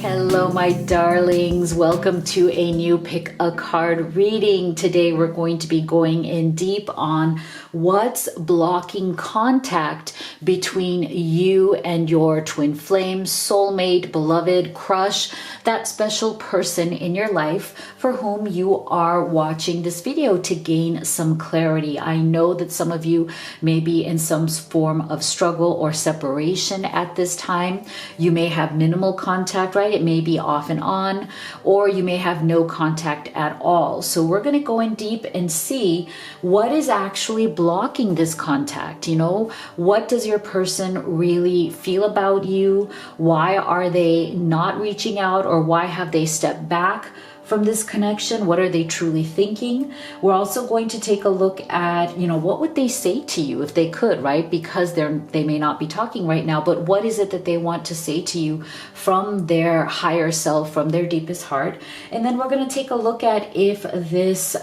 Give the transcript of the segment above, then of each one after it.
Hello, my darlings. Welcome to a new Pick a Card reading. Today, we're going to be going in deep on what's blocking contact between you and your twin flame, soulmate, beloved, crush, that special person in your life for whom you are watching this video to gain some clarity. I know that some of you may be in some form of struggle or separation at this time. You may have minimal contact, right? It may be off and on, or you may have no contact at all. So we're going to go in deep and see what is actually blocking this contact. You know, what does your person really feel about you? Why are they not reaching out, or why have they stepped back from this connection? What are they truly thinking? We're also going to take a look at, what would they say to you if they could, right? Because they may not be talking right now, but what is it that they want to say to you from their higher self, from their deepest heart? And then we're going to take a look at if this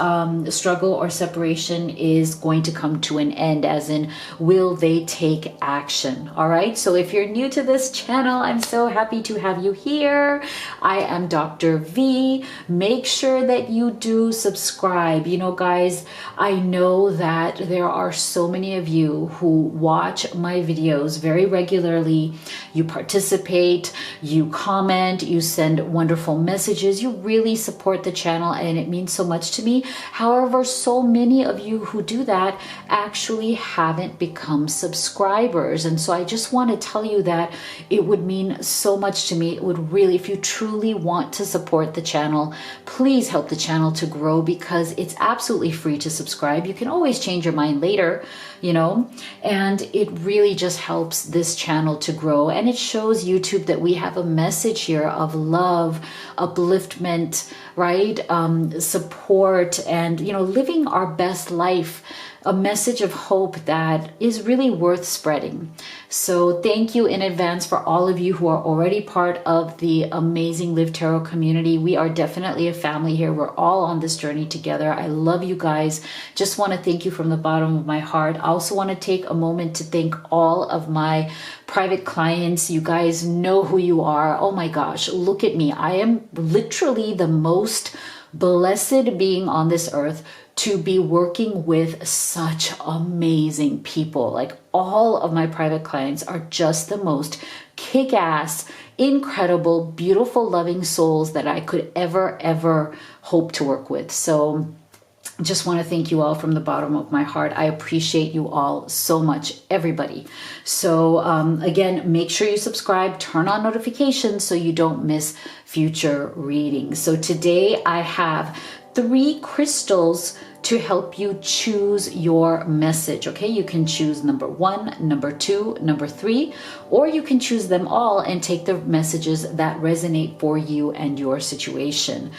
struggle or separation is going to come to an end, as in, will they take action? All right. So if you're new to this channel, I'm so happy to have you here. I am Dr. V. Make sure that you do subscribe. Guys, I know that there are so many of you who watch my videos very regularly. You participate, you comment, you send wonderful messages. You really support the channel, and it means so much to me. However, so many of you who do that actually haven't become subscribers. And so I just want to tell you that it would mean so much to me. It would really, if you truly want to support the channel, please help the channel to grow, because it's absolutely free to subscribe. You can always change your mind later, and it really just helps this channel to grow. And it shows YouTube that we have a message here of love, upliftment, right? Support, and, living our best life. A message of hope that is really worth spreading. So thank you in advance for all of you who are already part of the amazing Live Tarot community. We are definitely a family here. We're all on this journey together. I love you guys. Just want to thank you from the bottom of my heart. I also want to take a moment to thank all of my private clients. You guys know who you are. Oh my gosh, look at me. I am literally the most blessed being on this earth to be working with such amazing people. Like, all of my private clients are just the most kick-ass, incredible, beautiful, loving souls that I could ever hope to work with. So just want to thank you all from the bottom of my heart. I appreciate you all so much, everybody. So again, make sure you subscribe, turn on notifications so you don't miss future readings. So today I have 3 crystals to help you choose your message. Okay, you can choose number 1, number 2, number 3, or you can choose them all and take the messages that resonate for you and your situation.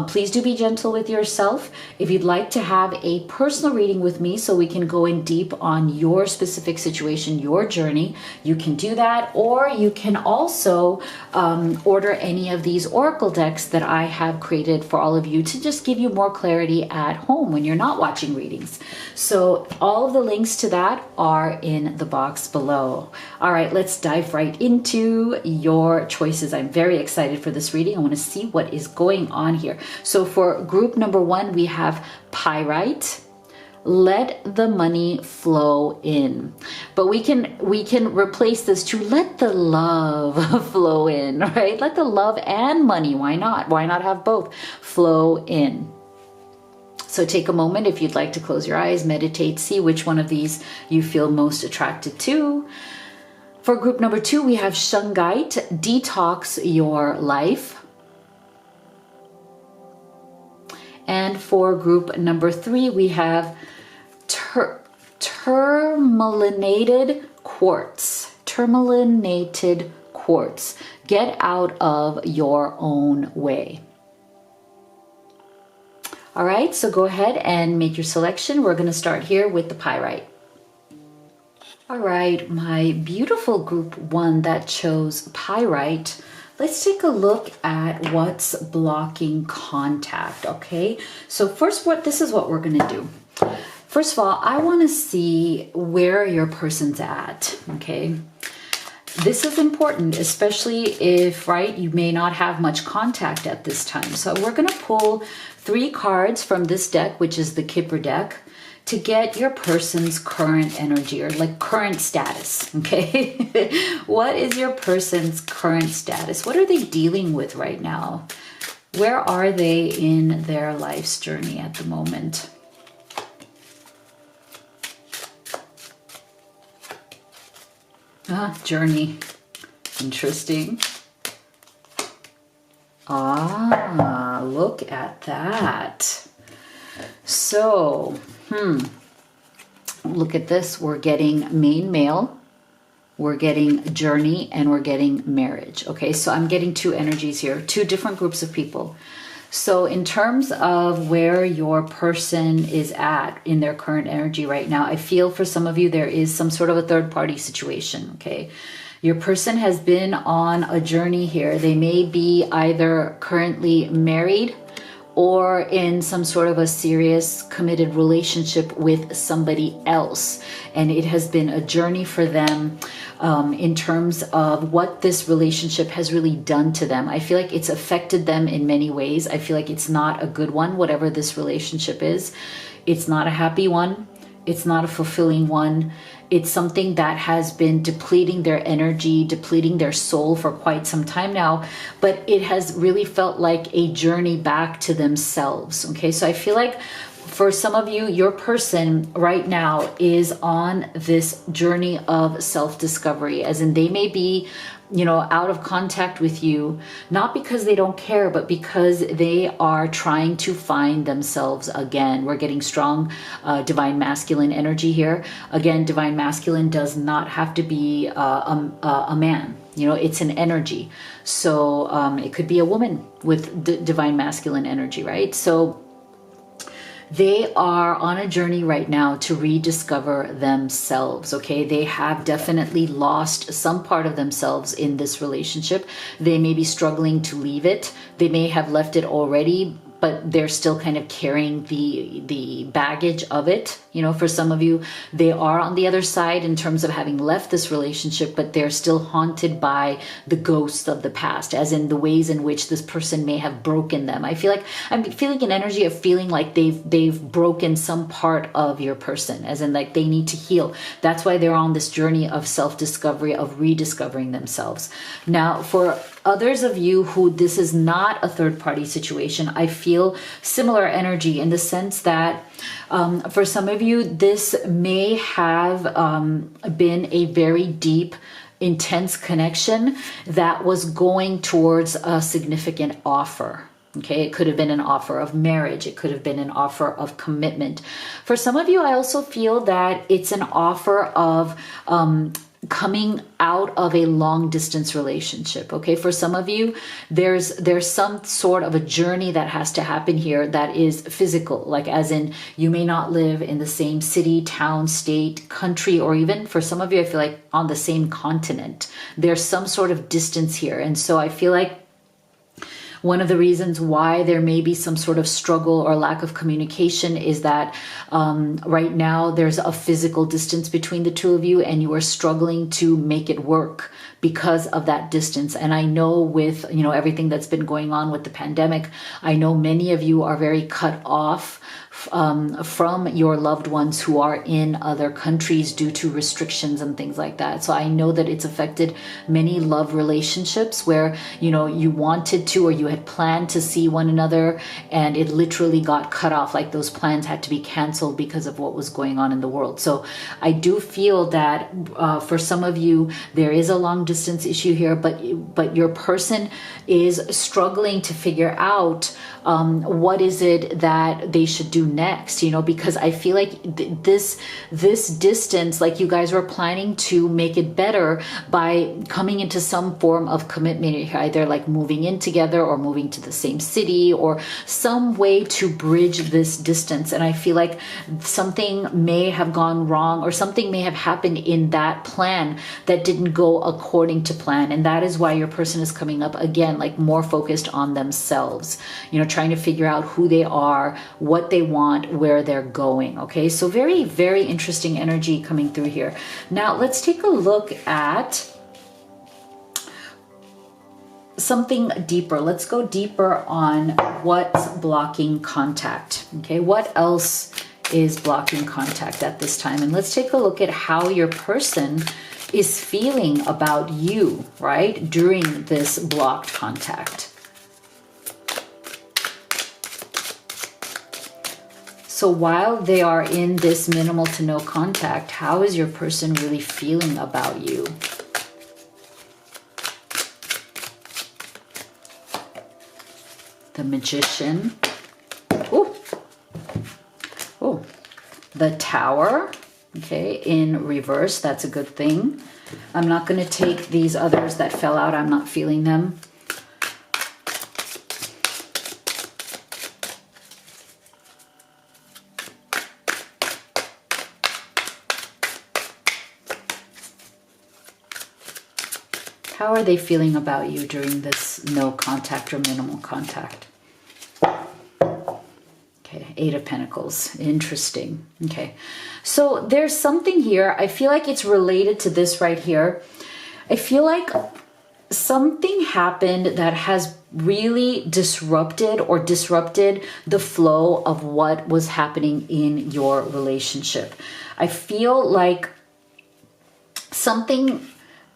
Please do be gentle with yourself. If you'd like to have a personal reading with me so we can go in deep on your specific situation, your journey, you can do that. Or you can also order any of these oracle decks that I have created for all of you to just give you more clarity at home when you're not watching readings. So all of the links to that are in the box below. All right, let's dive right into your choices. I'm very excited for this reading. I want to see what is going on here. So for group number 1, we have Pyrite. Let the money flow in. But we can replace this to let the love flow in, right? Let the love and money, why not? Why not have both flow in? So take a moment if you'd like to close your eyes, meditate, see which one of these you feel most attracted to. For group number 2, we have Shungite, detox your life. And for group number 3, we have Tourmalinated quartz. Tourmalinated quartz. Get out of your own way. All right, so go ahead and make your selection. We're going to start here with the Pyrite. All right, my beautiful group 1 that chose Pyrite. Let's take a look at what's blocking contact, okay? So first, this is what we're going to do. First of all, I want to see where your person's at, okay? this is important, especially if, right, you may not have much contact at this time. So we're going to pull 3 cards from this deck, which is the Kipper deck, to get your person's current energy, or like current status, okay? What is your person's current status? What are they dealing with right now? Where are they in their life's journey at the moment? Journey. Interesting. Look at that. So, look at this. We're getting main male, we're getting journey, and we're getting marriage. Okay, so I'm getting 2 energies here, 2 different groups of people. So in terms of where your person is at in their current energy right now, I feel for some of you there is some sort of a third party situation, okay? Your person has been on a journey here. They may be either currently married or in some sort of a serious committed relationship with somebody else. And it has been a journey for them in terms of what this relationship has really done to them. I feel like it's affected them in many ways. I feel like it's not a good one, whatever this relationship is. It's not a happy one. It's not a fulfilling one. It's something that has been depleting their energy, depleting their soul for quite some time now, but it has really felt like a journey back to themselves. Okay, so I feel like for some of you, your person right now is on this journey of self-discovery, as in they may be, you know, out of contact with you, not because they don't care, but because they are trying to find themselves again. We're getting strong divine masculine energy here. Again, divine masculine does not have to be a man. You know, it's an energy. So it could be a woman with divine masculine energy, right? So they are on a journey right now to rediscover themselves, okay? They have definitely lost some part of themselves in this relationship. They may be struggling to leave it. They may have left it already, but they're still kind of carrying the baggage of it. You know, for some of you, they are on the other side in terms of having left this relationship, but they're still haunted by the ghosts of the past, as in the ways in which this person may have broken them. I'm feeling an energy of feeling like they've broken some part of your person, as in like they need to heal. That's why they're on this journey of self-discovery, of rediscovering themselves. Now, for others of you who this is not a third-party situation, I feel similar energy in the sense that for some of you, this may have been a very deep, intense connection that was going towards a significant offer. Okay, it could have been an offer of marriage. It could have been an offer of commitment. For some of you, I also feel that it's an offer of coming out of a long distance relationship. Okay, for some of you, there's some sort of a journey that has to happen here that is physical, like as in you may not live in the same city, town, state, country, or even for some of you, I feel like on the same continent. There's some sort of distance here. And so I feel like one of the reasons why there may be some sort of struggle or lack of communication is that right now there's a physical distance between the two of you and you are struggling to make it work because of that distance. And I know with, you know, everything that's been going on with the pandemic, I know many of you are very cut off from your loved ones who are in other countries due to restrictions and things like that. So I know that it's affected many love relationships where, you know, you wanted to or you had planned to see one another and it literally got cut off. Like those plans had to be canceled because of what was going on in the world. So I do feel that for some of you, there is a long distance issue here, but your person is struggling to figure out what is it that they should do next, you know, because I feel like this distance, like you guys were planning to make it better by coming into some form of commitment, either like moving in together or moving to the same city or some way to bridge this distance. And I feel like something may have gone wrong or something may have happened in that plan that didn't go according to plan. And that is why your person is coming up again, like more focused on themselves, you know, trying to figure out who they are, what they want, where they're going. Okay, so very, very interesting energy coming through here. Now let's take a look at something deeper. Let's go deeper on what's blocking contact. Okay, what else is blocking contact at this time? And let's take a look at how your person is feeling about you, right, during this blocked contact. So while they are in this minimal to no contact, how is your person really feeling about you? The Magician. Oh, oh, the Tower. Okay, in reverse. That's a good thing. I'm not going to take these others that fell out. I'm not feeling them. How are they feeling about you during this no contact or minimal contact? Okay, Eight of Pentacles. Interesting. Okay, so there's something here. I feel like it's related to this right here. I feel like something happened that has really disrupted the flow of what was happening in your relationship. I feel like something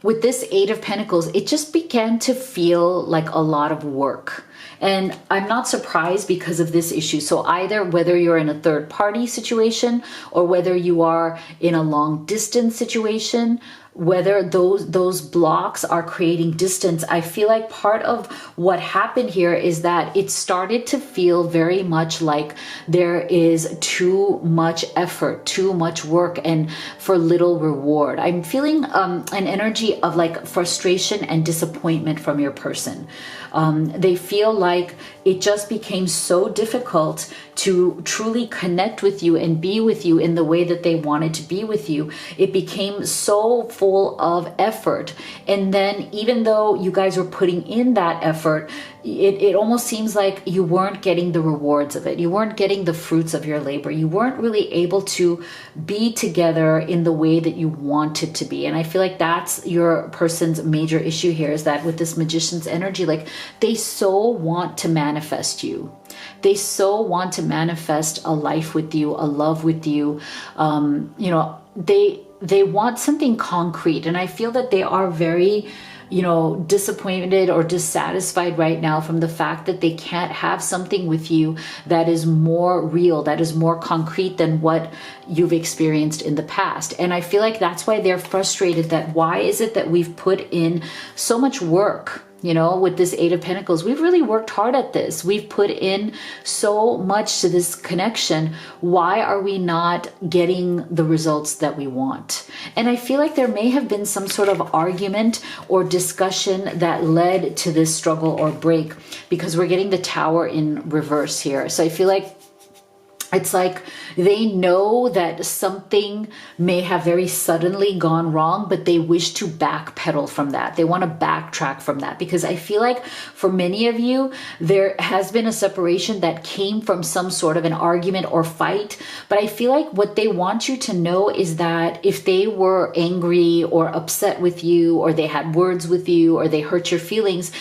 with this Eight of Pentacles, it just began to feel like a lot of work. And I'm not surprised because of this issue. So either whether you're in a third party situation or whether you are in a long distance situation, whether those blocks are creating distance, I feel like part of what happened here is that it started to feel very much like there is too much effort, too much work, and for little reward. I'm feeling an energy of like frustration and disappointment from your person. They feel like it just became so difficult to truly connect with you and be with you in the way that they wanted to be with you. It became so full of effort. And then even though you guys were putting in that effort, it almost seems like you weren't getting the rewards of it. You weren't getting the fruits of your labor. You weren't really able to be together in the way that you wanted to be. And I feel like that's your person's major issue here, is that with this Magician's energy, like they so want to manifest you. They so want to manifest a life with you, a love with you. You know, they want something concrete. And I feel that they are very, you know, disappointed or dissatisfied right now from the fact that they can't have something with you that is more real, that is more concrete than what you've experienced in the past. And I feel like that's why they're frustrated, that why is it that we've put in so much work? You know, with this Eight of Pentacles, we've really worked hard at this. We've put in so much to this connection. Why are we not getting the results that we want? And I feel like there may have been some sort of argument or discussion that led to this struggle or break, because we're getting the Tower in reverse here. So I feel like it's like they know that something may have very suddenly gone wrong, but they wish to backpedal from that. They want to backtrack from that, because I feel like for many of you, there has been a separation that came from some sort of an argument or fight. But I feel like what they want you to know is that if they were angry or upset with you, or they had words with you, or they hurt your feelings,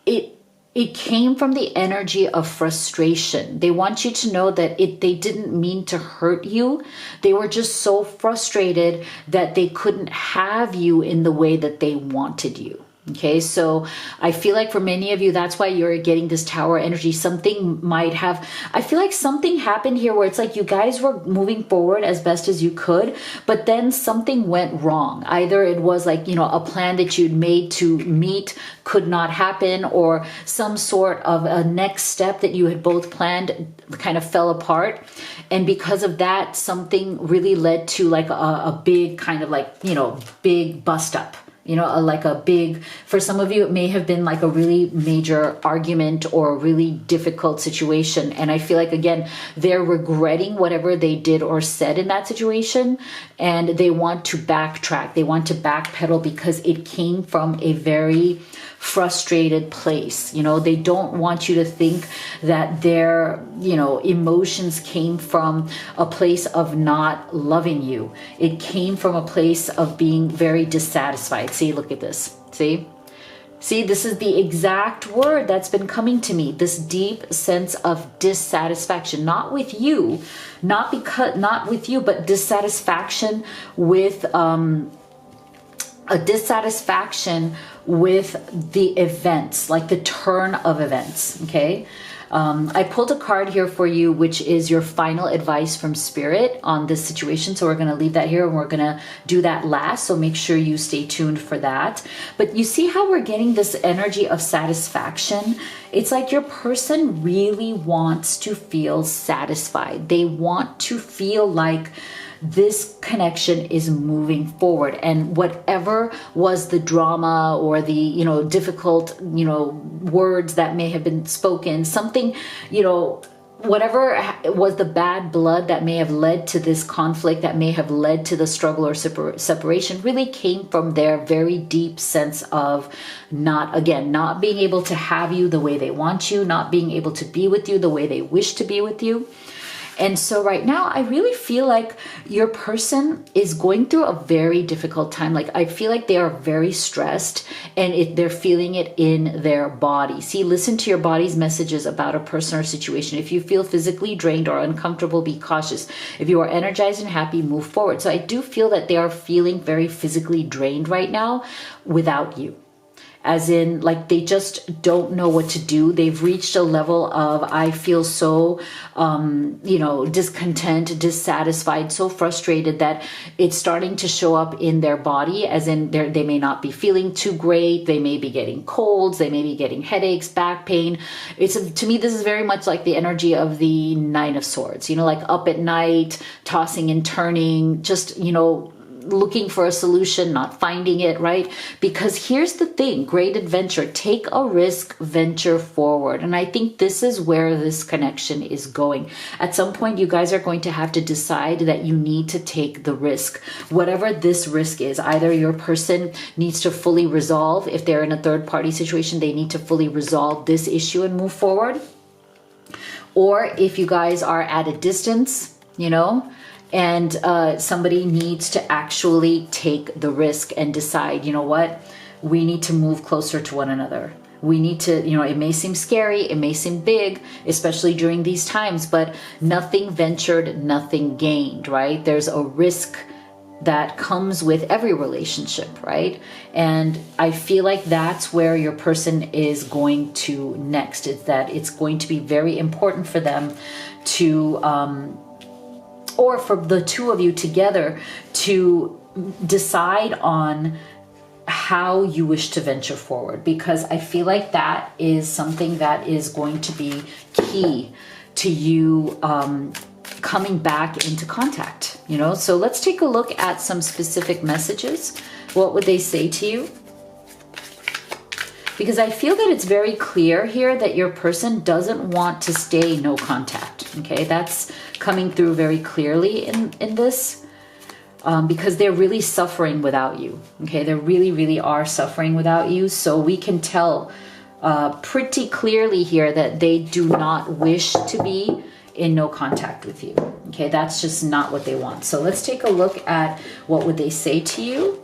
it came from the energy of frustration. They want you to know that they didn't mean to hurt you. They were just so frustrated that they couldn't have you in the way that they wanted you. Okay, so I feel like for many of you, that's why you're getting this Tower energy. Something might have, I feel like something happened here where it's like you guys were moving forward as best as you could, but then something went wrong. Either it was like, you know, a plan that you'd made to meet could not happen, or some sort of a next step that you had both planned kind of fell apart. And because of that, something really led to like a big kind of like, you know, big bust up. You know, like a big, for some of you, it may have been like a really major argument or a really difficult situation. And I feel like, again, they're regretting whatever they did or said in that situation. And they want to backtrack. They want to backpedal because it came from a very frustrated place. You know, they don't want you to think that their, you know, emotions came from a place of not loving you. It came from a place of being very dissatisfied. See, look at this. See, See, this is the exact word that's been coming to me. This deep sense of dissatisfaction, not with you, not with you, but dissatisfaction with, a dissatisfaction with the events, like the turn of events, okay? I pulled a card here for you, which is your final advice from Spirit on this situation. So we're going to leave that here and we're going to do that last. So make sure you stay tuned for that. But you see how we're getting this energy of satisfaction? It's like your person really wants to feel satisfied. They want to feel like this connection is moving forward, and whatever was the drama or the difficult words that may have been spoken, something whatever was the bad blood that may have led to this conflict, that may have led to the struggle or separation, really came from their very deep sense of not being able to have you the way they want you, not being able to be with you the way they wish to be with you. And so right now, I really feel like your person is going through a very difficult time. Like, I feel like they are very stressed, and they're feeling it in their body. See, listen to your body's messages about a person or situation. If you feel physically drained or uncomfortable, be cautious. If you are energized and happy, move forward. So I do feel that they are feeling very physically drained right now without you. As in, like, they just don't know what to do. They've reached a level of, I feel so, discontent, dissatisfied, so frustrated that it's starting to show up in their body. As in, they may not be feeling too great. They may be getting colds. They may be getting headaches, back pain. To me, this is very much like the energy of the Nine of Swords. Like up at night, tossing and turning, just looking for a solution, not finding it, right? Because here's the thing, great adventure, take a risk, venture forward. And I think this is where this connection is going. At some point, you guys are going to have to decide that you need to take the risk. Whatever this risk is, either your person needs to fully resolve, if they're in a third party situation, they need to fully resolve this issue and move forward. Or if you guys are at a distance, and somebody needs to actually take the risk and decide, what, we need to move closer to one another. We need to, it may seem scary, it may seem big, especially during these times, but nothing ventured, nothing gained, right? There's a risk that comes with every relationship, right? And I feel like that's where your person is going to next. It's that it's going to be very important for them to, or for the two of you together to decide on how you wish to venture forward, because I feel like that is something that is going to be key to you coming back into contact, So let's take a look at some specific messages. What would they say to you? Because I feel that it's very clear here that your person doesn't want to stay no contact. Okay, that's coming through very clearly in this, because they're really suffering without you. Okay, they really, really are suffering without you. So we can tell pretty clearly here that they do not wish to be in no contact with you. Okay, that's just not what they want. So let's take a look at what would they say to you.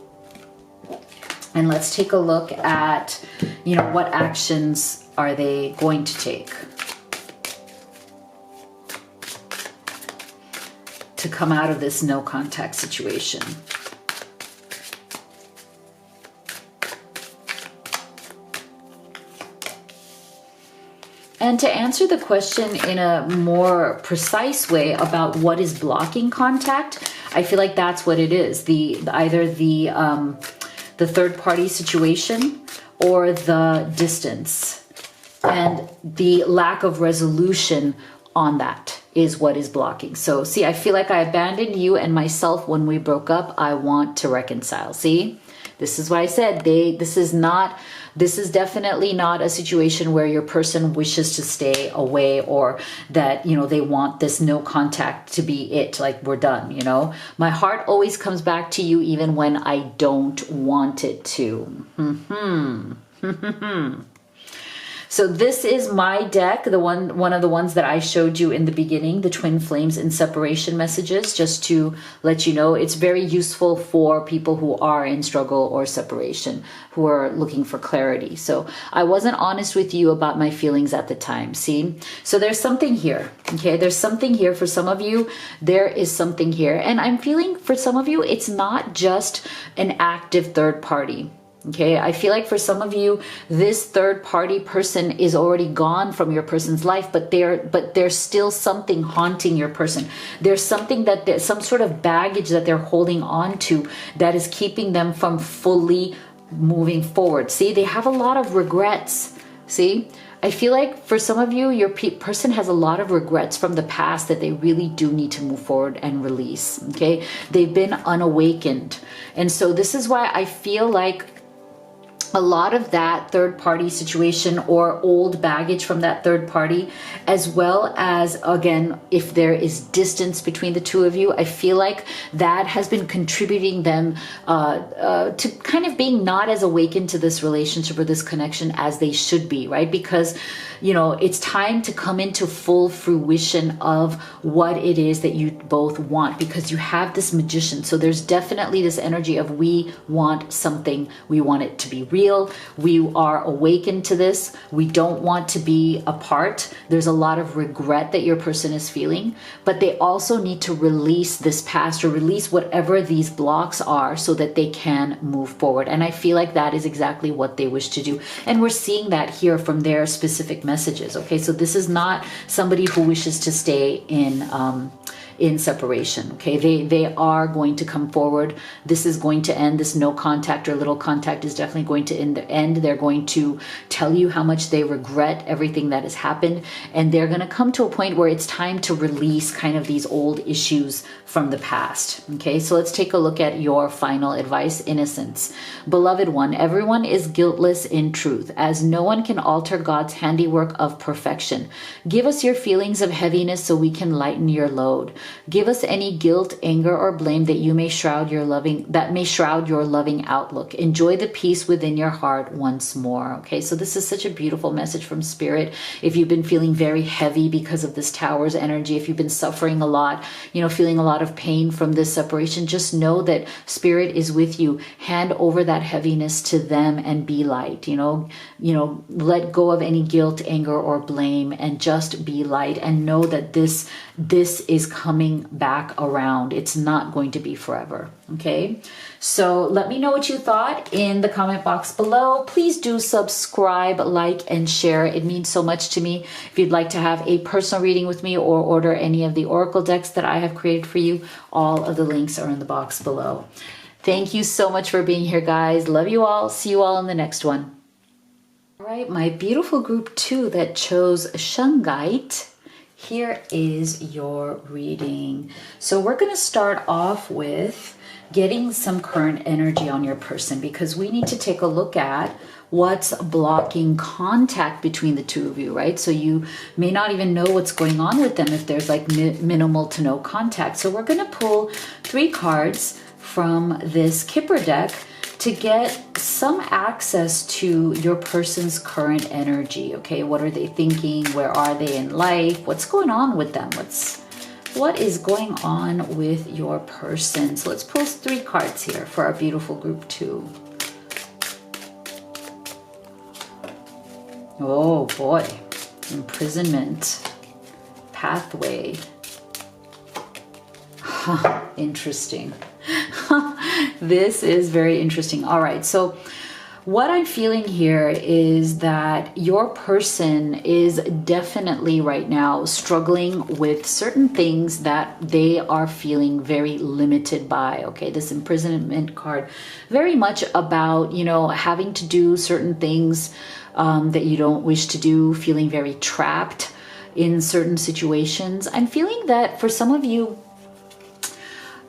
And let's take a look at, what actions are they going to take to come out of this no contact situation. And to answer the question in a more precise way about what is blocking contact, I feel like that's what it is. Either the third party situation or the distance, and the lack of resolution on that is what is blocking. So see, I feel like I abandoned you and myself when we broke up. I want to reconcile. See, this is why I said this is definitely not a situation where your person wishes to stay away, or that, they want this no contact to be it, like we're done, My heart always comes back to you even when I don't want it to. So this is my deck, one of the ones that I showed you in the beginning, the twin flames and separation messages, just to let you know it's very useful for people who are in struggle or separation, who are looking for clarity. So I wasn't honest with you about my feelings at the time. See? So there's something here. Okay, there's something here for some of you. There is something here. And I'm feeling for some of you, it's not just an active third party. Okay, I feel like for some of you, this third party person is already gone from your person's life, but there's still something haunting your person. There's something that there's some sort of baggage that they're holding on to that is keeping them from fully moving forward. See, they have a lot of regrets. See, I feel like for some of you, your person has a lot of regrets from the past that they really do need to move forward and release. Okay, they've been unawakened. And so this is why I feel like a lot of that third party situation or old baggage from that third party, as well as, again, if there is distance between the two of you, I feel like that has been contributing them to kind of being not as awakened to this relationship or this connection as they should be, right? Because, you know, it's time to come into full fruition of what it is that you both want, because you have this magician. So there's definitely this energy of we want something, we want it to be real. We are awakened to this. We don't want to be apart. There's a lot of regret that your person is feeling, but they also need to release this past or release whatever these blocks are so that they can move forward. And I feel like that is exactly what they wish to do. And we're seeing that here from their specific messages. Okay, so this is not somebody who wishes to stay in separation. Okay, they are going to come forward. This is going to end. This no contact or little contact is definitely going to end. They're going to tell you how much they regret everything that has happened, and they're going to come to a point where it's time to release kind of these old issues from the past. Okay, so let's take a look at your final advice. Innocence. Beloved one, everyone is guiltless in truth, as no one can alter God's handiwork of perfection. Give us your feelings of heaviness so we can lighten your load. Give us any guilt, anger, or blame that may shroud your loving outlook. Enjoy the peace within your heart once more. Okay, so this is such a beautiful message from Spirit. If you've been feeling very heavy because of this Tower's energy, if you've been suffering a lot, you know, feeling a lot of pain from this separation, just know that Spirit is with you. Hand over that heaviness to them and be light. You know, let go of any guilt, anger, or blame, and just be light, and know that this is coming back around. It's not going to be forever. Okay, so let me know what you thought in the comment box below. Please do subscribe, like, and share. It means so much to me. If you'd like to have a personal reading with me or order any of the oracle decks that I have created for you, all of the links are in the box below. Thank you so much for being here, guys. Love you all. See you all in the next one. All right, my beautiful group 2 that chose Shungite. Here is your reading. So we're going to start off with getting some current energy on your person, because we need to take a look at what's blocking contact between the two of you, right? So you may not even know what's going on with them if there's like minimal to no contact. So we're going to pull 3 cards from this Kipper deck to get some access to your person's current energy. Okay, what are they thinking? Where are they in life? What's going on with them? What is going on with your person? So let's pull 3 cards here for our beautiful group 2. Oh boy, imprisonment, pathway. Huh, interesting. This is very interesting. All right, so what I'm feeling here is that your person is definitely right now struggling with certain things that they are feeling very limited by. Okay, this imprisonment card, very much about, you know, having to do certain things that you don't wish to do, feeling very trapped in certain situations. I'm feeling that for some of you,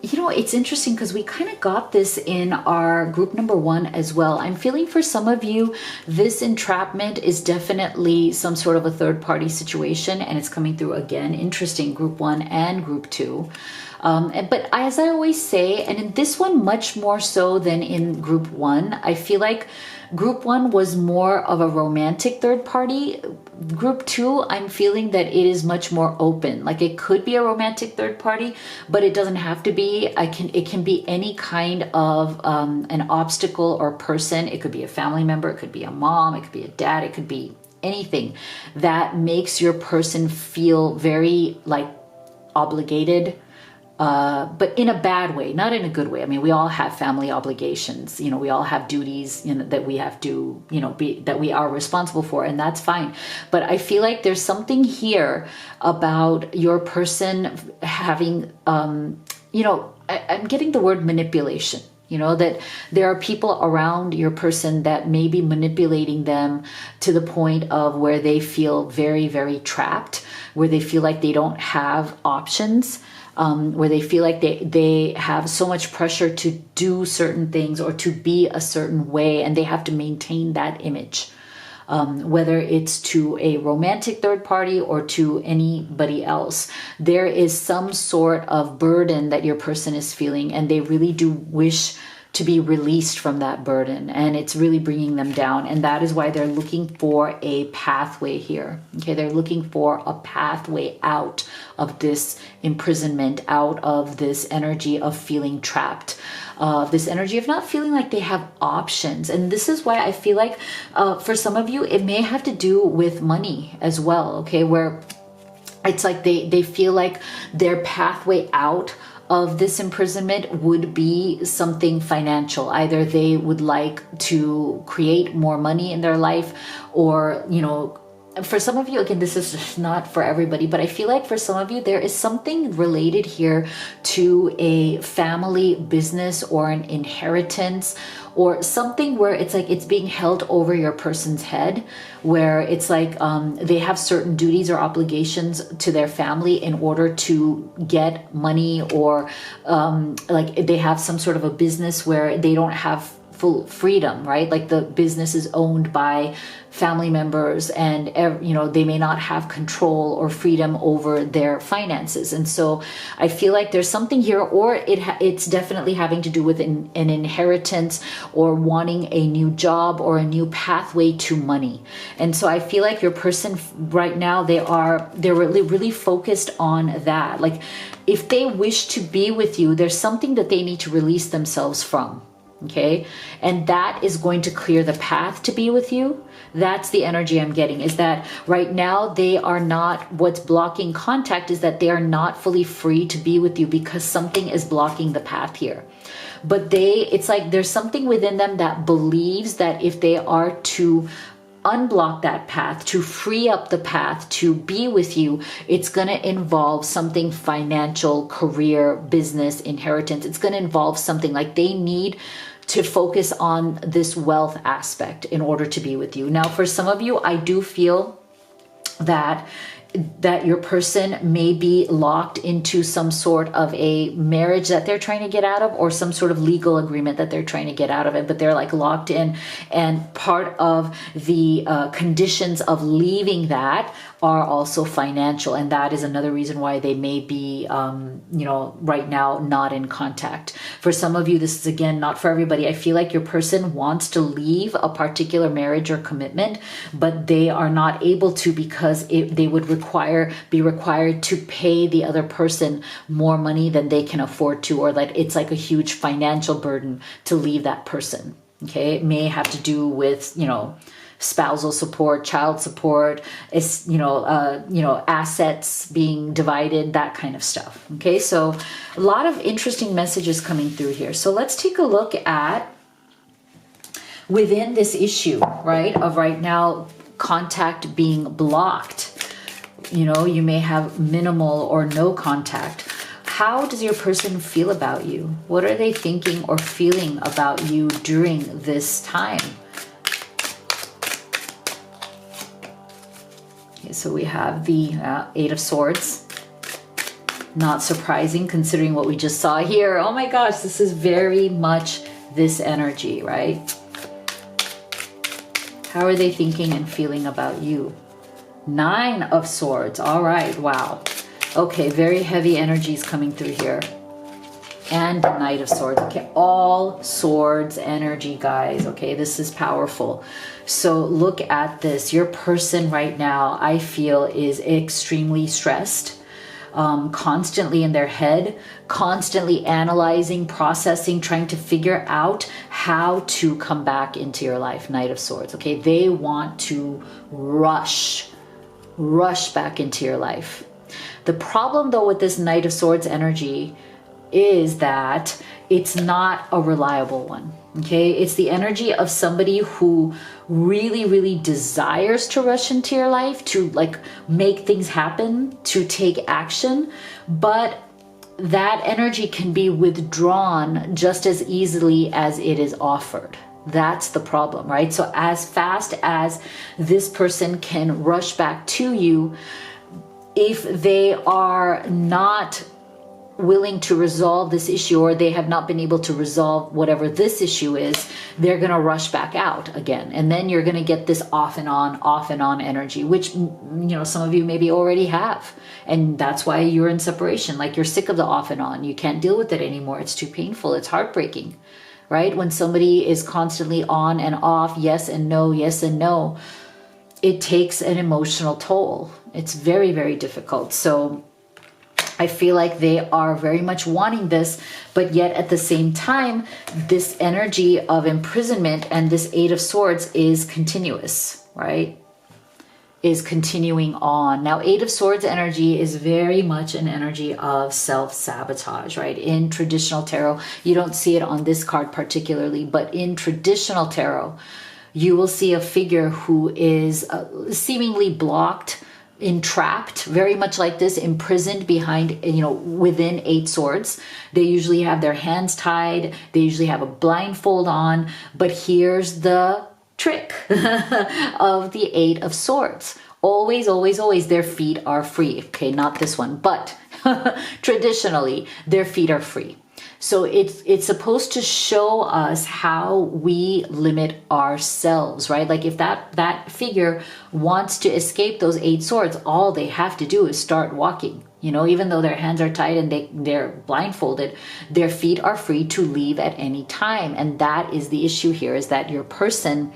you know, it's interesting because we kind of got this in our group number 1 as well. I'm feeling for some of you, this entrapment is definitely some sort of a third party situation, and it's coming through again. Interesting, group 1 and group 2. But as I always say, and in this one much more so than in group 1, I feel like Group 1 was more of a romantic third party. Group 2, I'm feeling that it is much more open. Like it could be a romantic third party, but it doesn't have to be. It can be any kind of an obstacle or person. It could be a family member, it could be a mom, it could be a dad, it could be anything that makes your person feel very like obligated, but in a bad way, not in a good way. I mean, we all have family obligations, you know, we all have duties, you know, that we have to, you know, that we are responsible for, and that's fine. But I feel like there's something here about your person having, you know, I'm getting the word manipulation. You know, that there are people around your person that may be manipulating them to the point of where they feel very, very trapped, where they feel like they don't have options, where they feel like they have so much pressure to do certain things or to be a certain way, and they have to maintain that image. Whether it's to a romantic third party or to anybody else, there is some sort of burden that your person is feeling, and they really do wish to be released from that burden, and it's really bringing them down. And that is why they're looking for a pathway here. Okay, they're looking for a pathway out of this imprisonment, out of this energy of feeling trapped, this energy of not feeling like they have options. And this is why I feel like for some of you, it may have to do with money as well. Okay, where it's like they feel like their pathway out of this imprisonment would be something financial. Either they would like to create more money in their life, or, you know, for some of you, again, this is just not for everybody, but I feel like for some of you, there is something related here to a family business or an inheritance, or something where it's like it's being held over your person's head, where it's like they have certain duties or obligations to their family in order to get money, or like they have some sort of a business where they don't have full freedom, right? Like the business is owned by family members, and you know, they may not have control or freedom over their finances. And so I feel like there's something here, or it's definitely having to do with an inheritance, or wanting a new job or a new pathway to money. And so I feel like your person right now, they're really focused on that. Like if they wish to be with you, there's something that they need to release themselves from. Okay, and that is going to clear the path to be with you. That's the energy I'm getting, is that right now they are not, what's blocking contact is that they are not fully free to be with you because something is blocking the path here. But it's like there's something within them that believes that if they are to unblock that path, to free up the path to be with you, it's going to involve something financial, career, business, inheritance. It's going to involve something like they need to focus on this wealth aspect in order to be with you. Now, for some of you, I do feel that your person may be locked into some sort of a marriage that they're trying to get out of, or some sort of legal agreement that they're trying to get out of it, but they're like locked in. And part of the conditions of leaving that are also financial. And that is another reason why they may be, you know, right now not in contact. For some of you, this is again, not for everybody. I feel like your person wants to leave a particular marriage or commitment, but they are not able to because they would be required to pay the other person more money than they can afford to, or that it's like a huge financial burden to leave that person. Okay, it may have to do with, you know, spousal support, child support, is, you know, assets being divided, that kind of stuff. Okay, so a lot of interesting messages coming through here. So let's take a look at within this issue, right, of right now contact being blocked. You know, you may have minimal or no contact. How does your person feel about you? What are they thinking or feeling about you during this time? Okay, so we have the Eight of Swords. Not surprising considering what we just saw here. Oh my gosh, this is very much this energy, right? How are they thinking and feeling about you? Nine of Swords. All right. Wow. Okay. Very heavy energies coming through here. and the Knight of Swords. Okay, all swords energy, guys. Okay, this is powerful. So look at this. Your person right now, I feel, is extremely stressed, constantly in their head, constantly analyzing, processing, trying to figure out how to come back into your life. Knight of Swords. Okay, they want to rush back into your life. The problem, though, with this Knight of Swords energy is that it's not a reliable one. Okay, it's the energy of somebody who really, really desires to rush into your life, to like make things happen, to take action, but that energy can be withdrawn just as easily as it is offered. That's the problem, right? So as fast as this person can rush back to you, if they are not willing to resolve this issue, or they have not been able to resolve whatever this issue is, they're going to rush back out again. And then you're going to get this off and on energy, which, you know, some of you maybe already have. And that's why you're in separation. Like, you're sick of the off and on. You can't deal with it anymore. It's too painful. It's heartbreaking, right? When somebody is constantly on and off, yes and no, it takes an emotional toll. It's very, very difficult. So I feel like they are very much wanting this, but yet at the same time, this energy of imprisonment and this Eight of Swords is continuous, right? Is continuing on. Now, Eight of Swords energy is very much an energy of self-sabotage, right? In traditional tarot, you don't see it on this card particularly, but in traditional tarot, you will see a figure who is seemingly blocked, entrapped, very much like this, imprisoned behind, you know, within Eight Swords. They usually have their hands tied, they usually have a blindfold on, but here's the trick of the Eight of Swords. Always, always, always their feet are free. Okay, not this one, but traditionally their feet are free. So it's supposed to show us how we limit ourselves, right? Like, if that figure wants to escape those Eight Swords, all they have to do is start walking. You know, even though their hands are tied and they're blindfolded, their feet are free to leave at any time. And that is the issue here, is that your person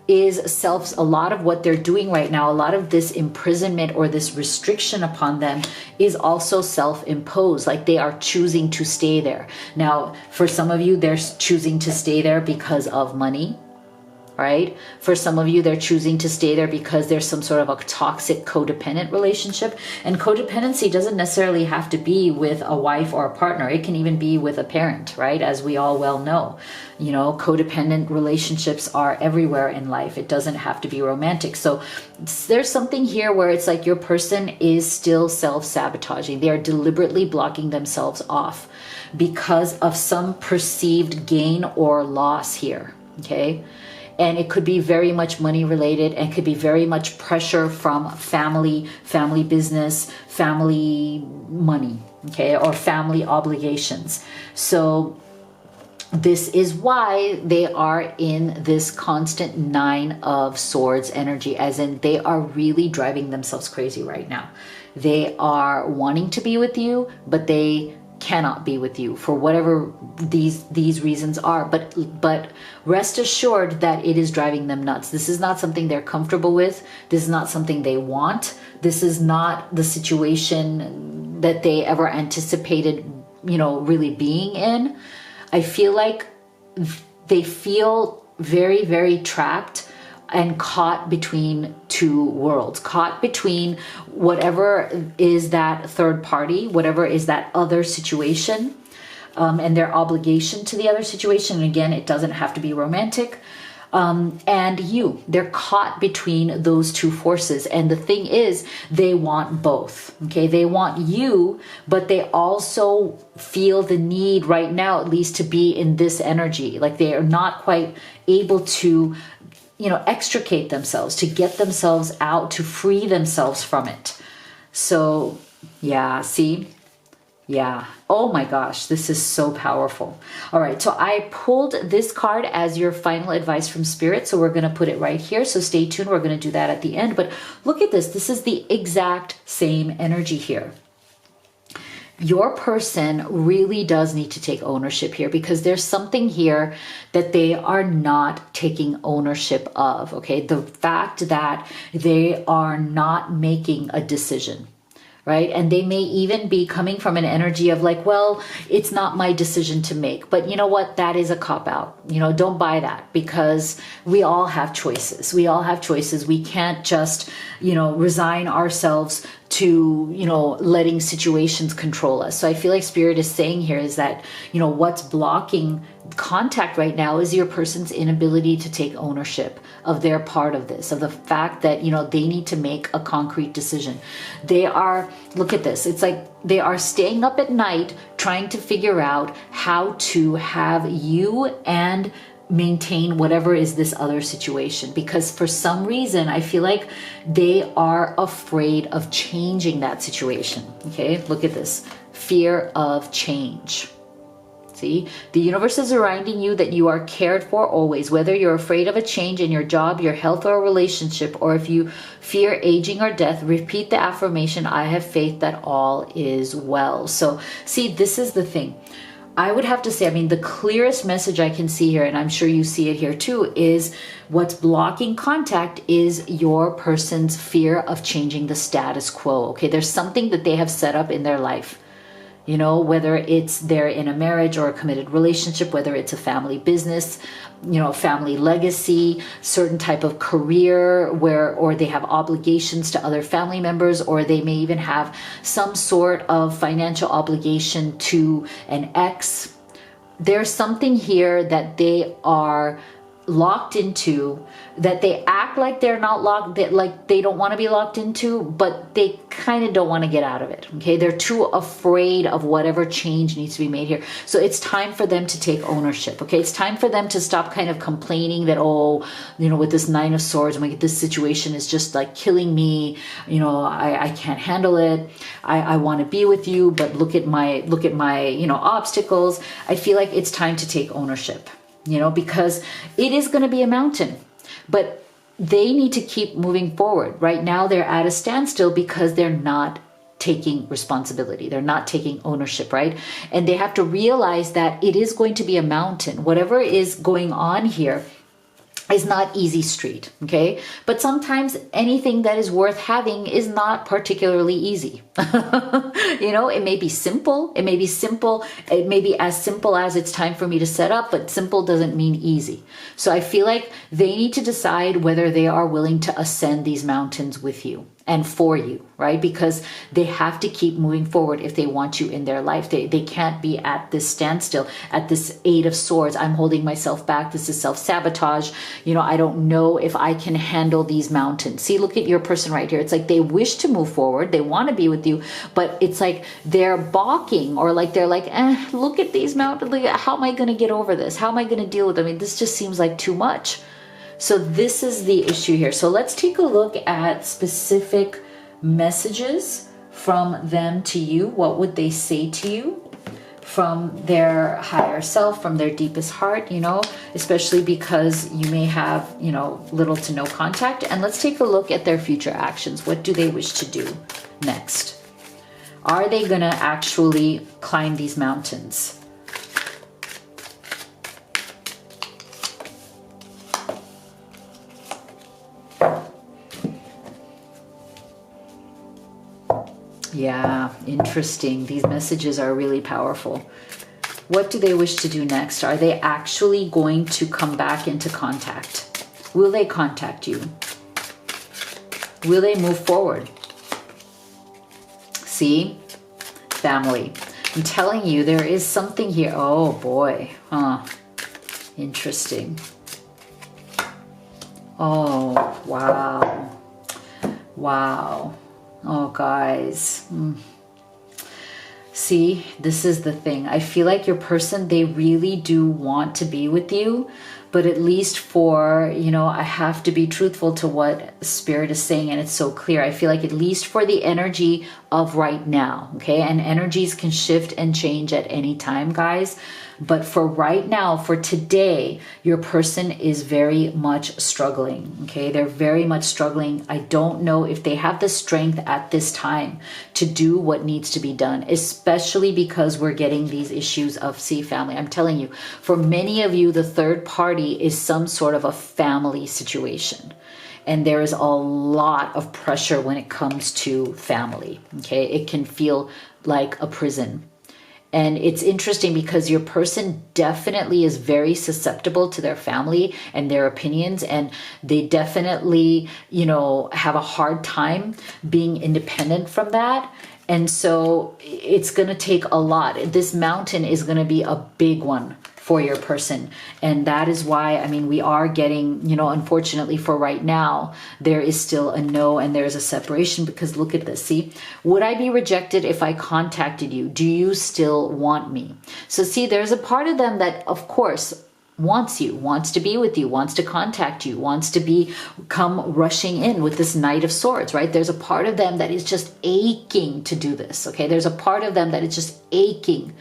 is a lot of what they're doing right now, a lot of this imprisonment or this restriction upon them is also self-imposed. Like, they are choosing to stay there. Now, for some of you, they're choosing to stay there because of money, right? For some of you, they're choosing to stay there because there's some sort of a toxic codependent relationship. And codependency doesn't necessarily have to be with a wife or a partner. It can even be with a parent, right? As we all well know, you know, codependent relationships are everywhere in life. It doesn't have to be romantic. So there's something here where it's like your person is still self-sabotaging. They are deliberately blocking themselves off because of some perceived gain or loss here, okay? And it could be very much money related, and could be very much pressure from family business, family money, okay, or family obligations. So this is why they are in this constant Nine of Swords energy, as in they are really driving themselves crazy right now. They are wanting to be with you, but they cannot be with you for whatever these reasons are, but rest assured that it is driving them nuts. This is not something they're comfortable with. This is not something they want. This is not the situation that they ever anticipated, you know, really being in. I feel like they feel very, very trapped and caught between two worlds, caught between whatever is that third party, whatever is that other situation, and their obligation to the other situation. And again, it doesn't have to be romantic. And you, they're caught between those two forces. And the thing is, they want both, okay? They want you, but they also feel the need right now, at least, to be in this energy. Like, they are not quite able to, you know, extricate themselves, to get themselves out, to free themselves from it. So yeah, see? Yeah. Oh my gosh, this is so powerful. All right, so I pulled this card as your final advice from Spirit. So we're going to put it right here. So stay tuned. We're going to do that at the end. But look at this. This is the exact same energy here. your person really does need to take ownership here, because there's something here that they are not taking ownership of, okay? The fact that they are not making a decision, right? And they may even be coming from an energy of like, well, it's not my decision to make. But you know what? That is a cop out. You know, don't buy that, because we all have choices. We all have choices. We can't just, you know, resign ourselves to, you know, letting situations control us. So I feel like Spirit is saying here is that, you know, what's blocking contact right now is your person's inability to take ownership of their part of this, of the fact that, you know, they need to make a concrete decision. They are, look at this, it's like they are staying up at night trying to figure out how to have you and maintain whatever is this other situation, because for some reason I feel like they are afraid of changing that situation. Okay, look at this, fear of change. See, the universe is reminding you that you are cared for always, whether you're afraid of a change in your job, your health, or a relationship, or if you fear aging or death. Repeat the affirmation, I have faith that all is well. So see, this is the thing. I would have to say, I mean, the clearest message I can see here, and I'm sure you see it here too, is what's blocking contact is your person's fear of changing the status quo. Okay, there's something that they have set up in their life. You know, whether it's they're in a marriage or a committed relationship, whether it's a family business, you know, family legacy, certain type of career where, or they have obligations to other family members, or they may even have some sort of financial obligation to an ex. There's something here that they are locked into, that they act like they're not locked, that like they don't want to be locked into, but they kind of don't want to get out of it. Okay, they're too afraid of whatever change needs to be made here. So it's time for them to take ownership. Okay, it's time for them to stop kind of complaining that, oh, you know, with this Nine of Swords, like this situation is just like killing me, you know, I can't handle it, I want to be with you, but look at my you know, obstacles. I feel like it's time to take ownership, you know, because it is going to be a mountain, but they need to keep moving forward. Right now, they're at a standstill because they're not taking responsibility. They're not taking ownership, right? And they have to realize that it is going to be a mountain. Whatever is going on here is not easy street, okay? But sometimes anything that is worth having is not particularly easy. You know, it may be simple. It may be simple. It may be as simple as it's time for me to set up, but simple doesn't mean easy. So I feel like they need to decide whether they are willing to ascend these mountains with you and for you, right? Because they have to keep moving forward if they want you in their life. They can't be at this standstill, at this Eight of Swords. I'm holding myself back. This is self-sabotage. You know, I don't know if I can handle these mountains. See, look at your person right here. It's like they wish to move forward. They want to be with you, but it's like they're balking, or like they're like, look at these mountains. Like, how am I going to get over this? How am I going to deal with them? I mean, this just seems like too much. So this is the issue here. So let's take a look at specific messages from them to you. What would they say to you from their higher self, from their deepest heart, you know, especially because you may have, you know, little to no contact. And let's take a look at their future actions. What do they wish to do next? Are they going to actually climb these mountains? Yeah, interesting. These messages are really powerful. What do they wish to do next? Are they actually going to come back into contact? Will they contact you? Will they move forward? See? Family. I'm telling you, there is something here. Oh boy. Huh. Interesting. Oh, wow. Wow. Oh, guys. See, this is the thing. I feel like your person, they really do want to be with you, but at least for, you know, I have to be truthful to what Spirit is saying, and it's so clear. I feel like at least for the energy of right now, okay? And energies can shift and change at any time, guys. But for right now, for today, your person is very much struggling. Okay, they're very much struggling. I don't know if they have the strength at this time to do what needs to be done, especially because we're getting these issues of family. I'm telling you, for many of you, the third party is some sort of a family situation. And there is a lot of pressure when it comes to family. Okay, it can feel like a prison. And it's interesting because your person definitely is very susceptible to their family and their opinions. And they definitely, have a hard time being independent from that. And so it's going to take a lot. This mountain is going to be a big one for your person. And that is why, we are getting, unfortunately for right now, there is still a no and there's a separation, because look at this. See, would I be rejected if I contacted you? Do you still want me? So see, there's a part of them that, of course, wants you, wants to be with you, wants to contact you, wants to come rushing in with this Knight of Swords, right? There's a part of them that is just aching to do this, okay? There's a part of them that is just aching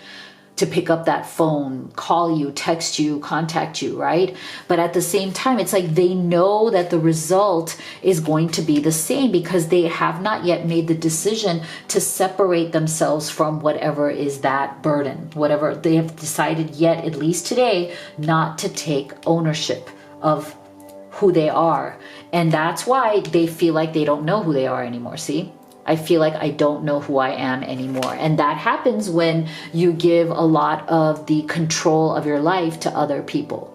to pick up that phone, call you, text you, contact you, right? But at the same time, it's like they know that the result is going to be the same, because they have not yet made the decision to separate themselves from whatever is that burden, whatever they have decided yet, at least today, not to take ownership of who they are. And that's why they feel like they don't know who they are anymore, see? I feel like I don't know who I am anymore. And that happens when you give a lot of the control of your life to other people,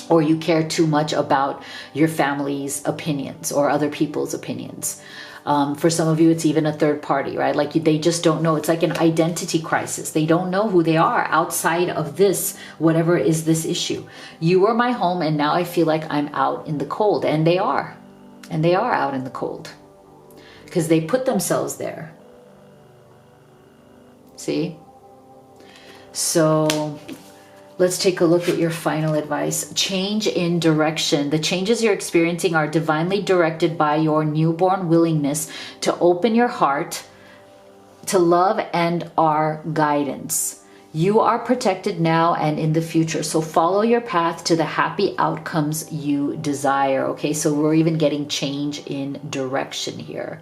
or you care too much about your family's opinions or other people's opinions. For some of you, it's even a third party, right? Like they just don't know. It's like an identity crisis. They don't know who they are outside of this, whatever is this issue. You were my home, and now I feel like I'm out in the cold. And they are. And they are out in the cold, because they put themselves there. See? So let's take a look at your final advice. Change in direction. The changes you're experiencing are divinely directed by your newborn willingness to open your heart to love and our guidance. You are protected now and in the future. So follow your path to the happy outcomes you desire. Okay, so we're even getting change in direction here.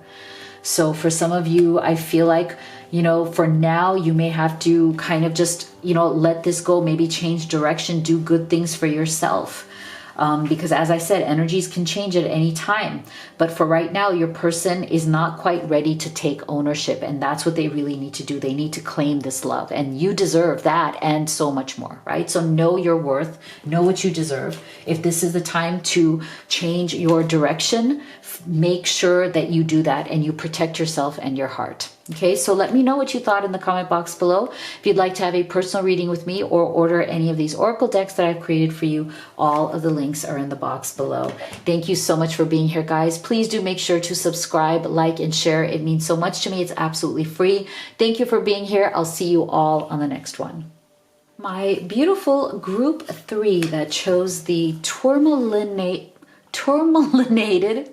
So for some of you, I feel like, for now, you may have to kind of just, let this go, maybe change direction, do good things for yourself. Because as I said, energies can change at any time. But for right now, your person is not quite ready to take ownership. And that's what they really need to do. They need to claim this love. And you deserve that and so much more, right? So know your worth, know what you deserve. If this is the time to change your direction, make sure that you do that and you protect yourself and your heart. Okay, so let me know what you thought in the comment box below. If you'd like to have a personal reading with me or order any of these oracle decks that I've created for you, all of the links are in the box below. Thank you so much for being here, guys. Please do make sure to subscribe, like, and share. It means so much to me. It's absolutely free. Thank you for being here. I'll see you all on the next one. My beautiful group 3 that chose the tourmalinated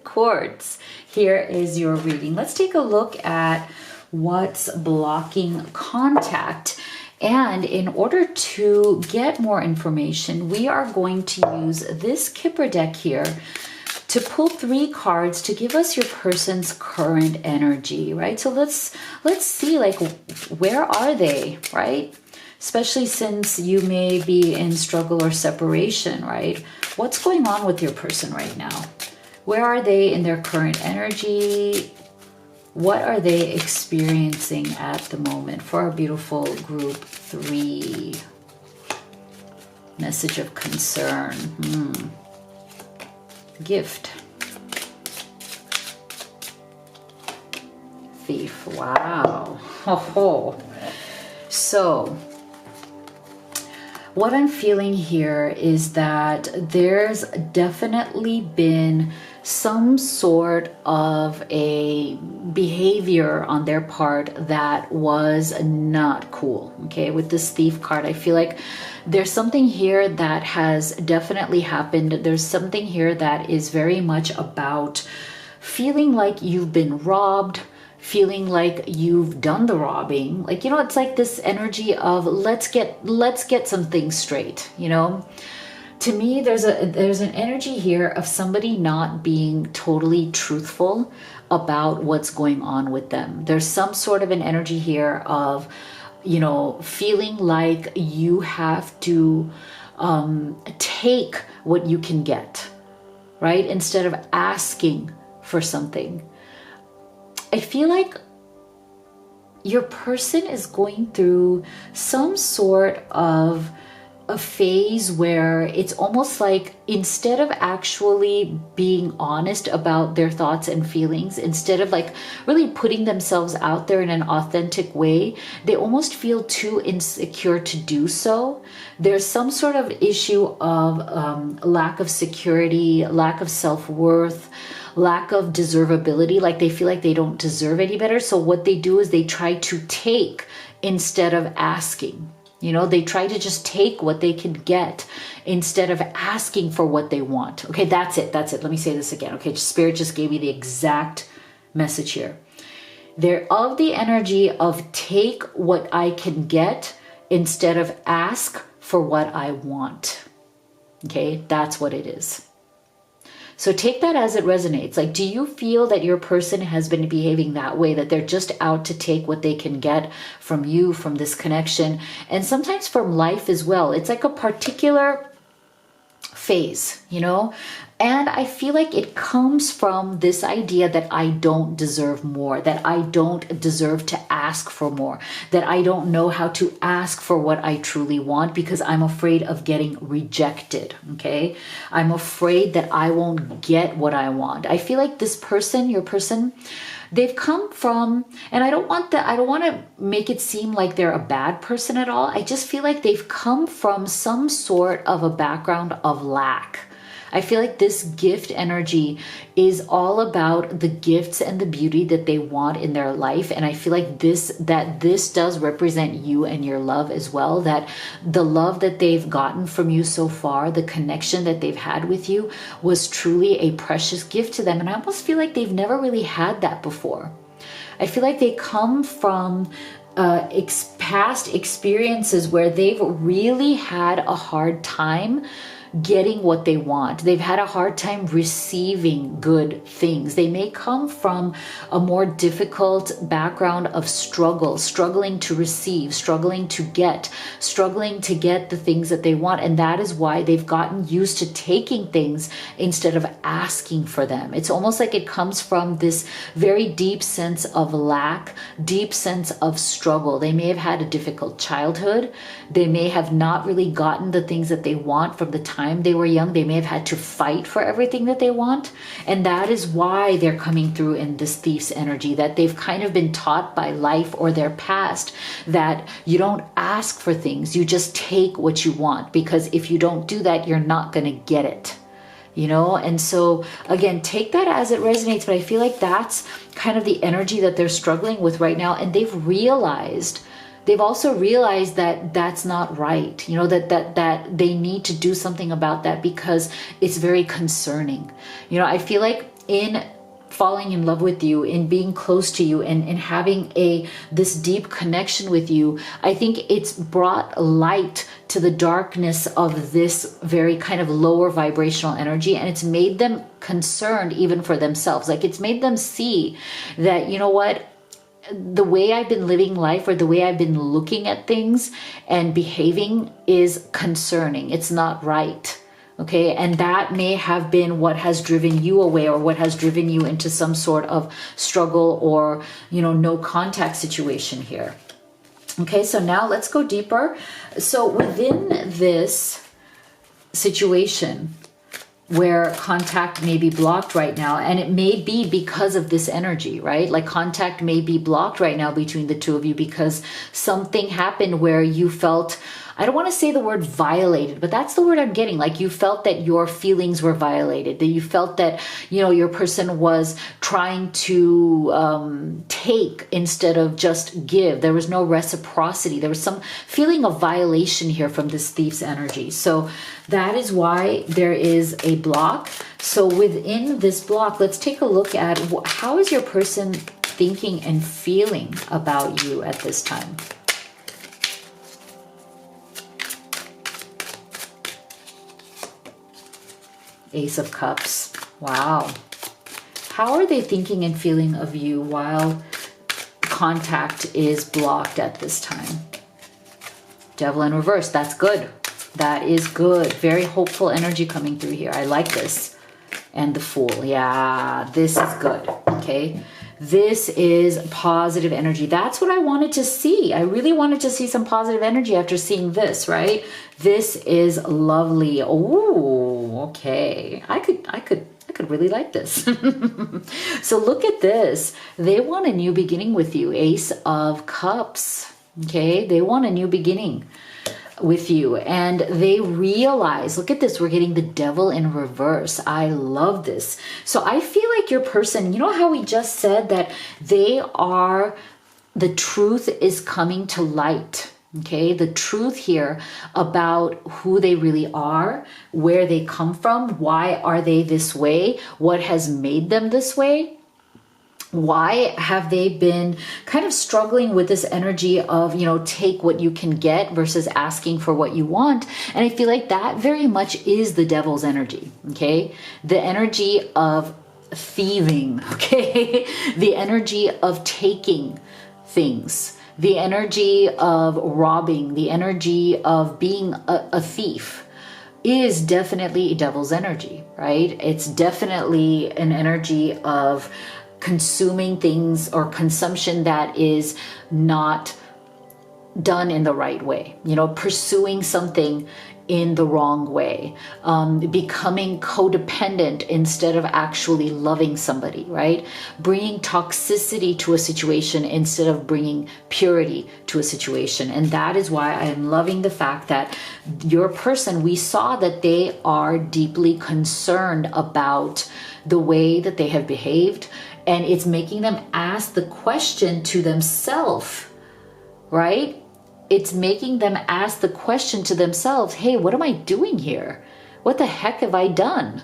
quartz. Here is your reading. Let's take a look at what's blocking contact. And in order to get more information, we are going to use this Kipper deck here to pull 3 cards to give us your person's current energy, right? So let's see, like, where are they, right? Especially since you may be in struggle or separation, right? What's going on with your person right now? Where are they in their current energy? What are they experiencing at the moment for our beautiful group 3? Message of concern. Gift. Thief. Wow. Oh. So what I'm feeling here is that there's definitely been some sort of a behavior on their part that was not cool. Okay, with this Thief card, I feel like there's something here that has definitely happened. There's something here that is very much about feeling like you've been robbed, feeling like you've done the robbing. Like, you know, it's like this energy of let's get some things straight, you know. To me, there's an energy here of somebody not being totally truthful about what's going on with them. There's some sort of an energy here of, you know, feeling like you have to take what you can get, right? Instead of asking for something. I feel like your person is going through some sort of a phase where it's almost like instead of actually being honest about their thoughts and feelings, instead of like really putting themselves out there in an authentic way, they almost feel too insecure to do so. There's some sort of issue of lack of security, lack of self-worth, lack of deservability, like they feel like they don't deserve any better. So what they do is they try to take instead of asking. You know, they try to just take what they can get instead of asking for what they want. Okay, that's it. Let me say this again. Okay, Spirit just gave me the exact message here. They're of the energy of take what I can get instead of ask for what I want. Okay, that's what it is. So take that as it resonates. Like, do you feel that your person has been behaving that way, that they're just out to take what they can get from you, from this connection, and sometimes from life as well? It's like a particular phase, you know? And I feel like it comes from this idea that I don't deserve more, that I don't deserve to ask for more, that I don't know how to ask for what I truly want because I'm afraid of getting rejected, okay? I'm afraid that I won't get what I want. I feel like this person, your person, they've come from, and I don't want to make it seem like they're a bad person at all. I just feel like they've come from some sort of a background of lack. I feel like this gift energy is all about the gifts and the beauty that they want in their life. And I feel like this does represent you and your love as well, that the love that they've gotten from you so far, the connection that they've had with you was truly a precious gift to them. And I almost feel like they've never really had that before. I feel like they come from past experiences where they've really had a hard time getting what they want. They've had a hard time receiving good things. They may come from a more difficult background of struggling to receive, struggling to get the things that they want. And that is why they've gotten used to taking things instead of asking for them. It's almost like it comes from this very deep sense of lack, deep sense of struggle. They may have had a difficult childhood. They may have not really gotten the things that they want from the time they were young. They may have had to fight for everything that they want. And that is why they're coming through in this thief's energy, that they've kind of been taught by life or their past that you don't ask for things, you just take what you want, because if you don't do that, you're not going to get it. You know, and so again, take that as it resonates, but I feel like that's kind of the energy that they're struggling with right now. And they've also realized that that's not right, you know, that they need to do something about that because it's very concerning. You know, I feel like in falling in love with you, in being close to you, and having this deep connection with you, I think it's brought light to the darkness of this very kind of lower vibrational energy, and it's made them concerned even for themselves. Like, it's made them see that, you know what, the way I've been living life, or the way I've been looking at things and behaving, is concerning. It's not right. Okay. And that may have been what has driven you away, or what has driven you into some sort of struggle or, you know, no contact situation here. Okay. So now let's go deeper. So within this situation where contact may be blocked right now, and it may be because of this energy, right? Like, contact may be blocked right now between the two of you because something happened where you felt, I don't want to say the word violated, but that's the word I'm getting. Like, you felt that your feelings were violated, that you felt that, you know, your person was trying to take instead of just give. There was no reciprocity. There was some feeling of violation here from this thief's energy. So that is why there is a block. So within this block, let's take a look at how is your person thinking and feeling about you at this time? Ace of Cups. Wow. How are they thinking and feeling of you while contact is blocked at this time? Devil in reverse. That's good. That is good. Very hopeful energy coming through here. I like this. And the Fool. Yeah, this is good. Okay. This is positive energy. That's what I wanted to see. I really wanted to see some positive energy after seeing this, right? This is lovely. Oh, okay. I could really like this. So look at this. They want a new beginning with you. Ace of Cups. Okay. They want a new beginning with you, and they realize, look at this, we're getting the Devil in reverse. I love this. So I feel like your person, you know how we just said that they are, the truth is coming to light. Okay, the truth here about who they really are, where they come from, why are they this way, what has made them this way. Why have they been kind of struggling with this energy of, you know, take what you can get versus asking for what you want? And I feel like that very much is the devil's energy, okay? The energy of thieving, okay? The energy of taking things, the energy of robbing, the energy of being a thief is definitely a devil's energy, right? It's definitely an energy of consuming things or consumption that is not done in the right way, you know, pursuing something in the wrong way, becoming codependent instead of actually loving somebody, right? Bringing toxicity to a situation instead of bringing purity to a situation. And that is why I am loving the fact that your person, we saw that they are deeply concerned about the way that they have behaved, and it's making them ask the question to themselves, right? It's making them ask the question to themselves, hey, what am I doing here? What the heck have I done?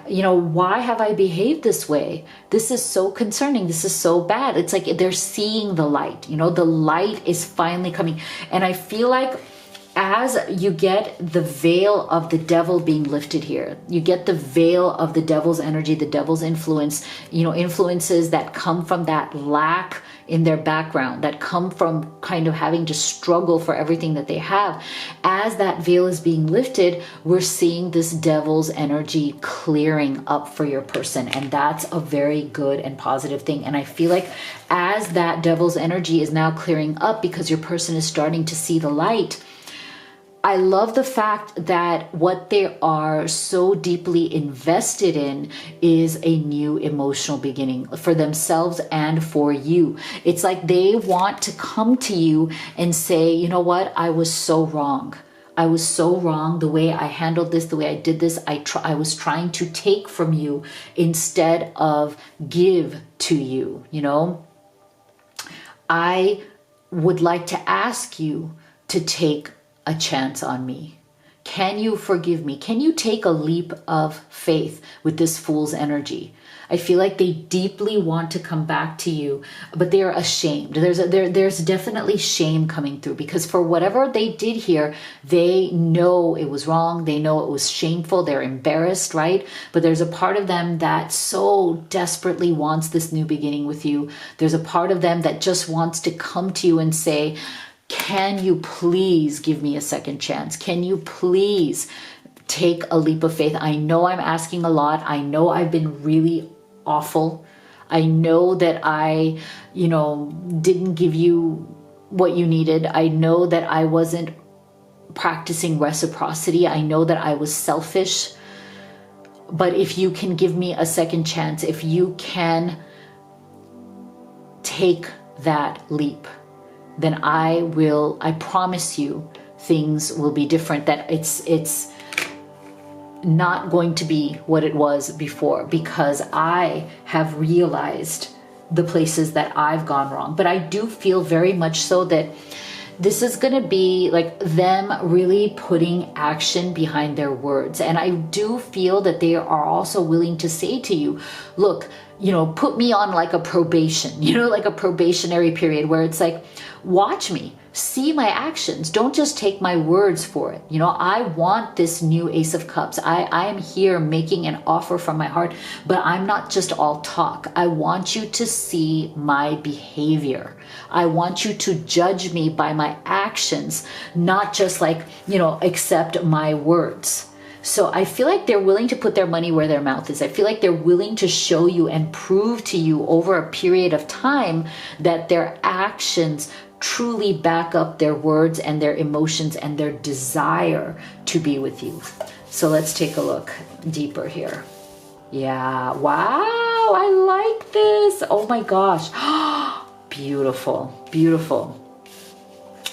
You know, why have I behaved this way? This is so concerning. This is so bad. It's like they're seeing the light, you know, the light is finally coming. And I feel like as you get the veil of the devil being lifted here, you get the veil of the devil's energy, the devil's influence, you know, influences that come from that lack in their background, that come from kind of having to struggle for everything that they have. As that veil is being lifted, we're seeing this devil's energy clearing up for your person. And that's a very good and positive thing. And I feel like as that devil's energy is now clearing up because your person is starting to see the light, I love the fact that what they are so deeply invested in is a new emotional beginning for themselves and for you. It's like they want to come to you and say, you know what, I was so wrong. I was so wrong the way I handled this, the way I did this. I was trying to take from you instead of give to you, you know. I would like to ask you to take a chance on me. Can you forgive me? Can you take a leap of faith with this Fool's energy? I feel like they deeply want to come back to you, but they're ashamed. There's definitely shame coming through because for whatever they did here, they know it was wrong. They know it was shameful. They're embarrassed, right? But there's a part of them that so desperately wants this new beginning with you. There's a part of them that just wants to come to you and say, can you please give me a second chance? Can you please take a leap of faith? I know I'm asking a lot. I know I've been really awful. I know that I, you know, didn't give you what you needed. I know that I wasn't practicing reciprocity. I know that I was selfish. But if you can give me a second chance, if you can take that leap, then I promise you things will be different, that it's not going to be what it was before because I have realized the places that I've gone wrong. But I do feel very much so that this is going to be like them really putting action behind their words. And I do feel that they are also willing to say to you, look, you know, put me on like a probation, you know, like a probationary period where it's like, watch me, see my actions. Don't just take my words for it. You know, I want this new Ace of Cups. I am here making an offer from my heart, but I'm not just all talk. I want you to see my behavior. I want you to judge me by my actions, not just like, you know, accept my words. So I feel like they're willing to put their money where their mouth is. I feel like they're willing to show you and prove to you over a period of time that their actions truly back up their words and their emotions and their desire to be with you. So let's take a look deeper here. Yeah, wow, I like this. Oh my gosh. Beautiful, beautiful.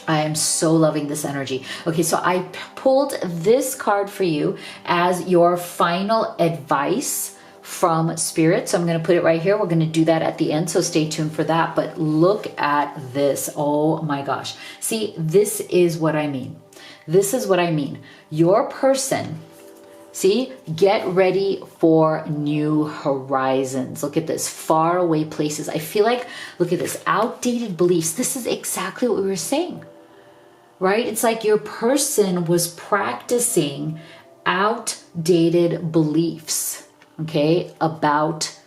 I am so loving this energy. Okay, so I pulled this card for you as your final advice from Spirit. So I'm going to put it right here. We're going to do that at the end, so stay tuned for that. But look at this. Oh my gosh. See, this is what I mean. This is what I mean. Your person, see, get ready for new horizons. Look at this, far away places. I feel like, look at this, outdated beliefs. This is exactly what we were saying. Right? It's like your person was practicing outdated beliefs, okay, about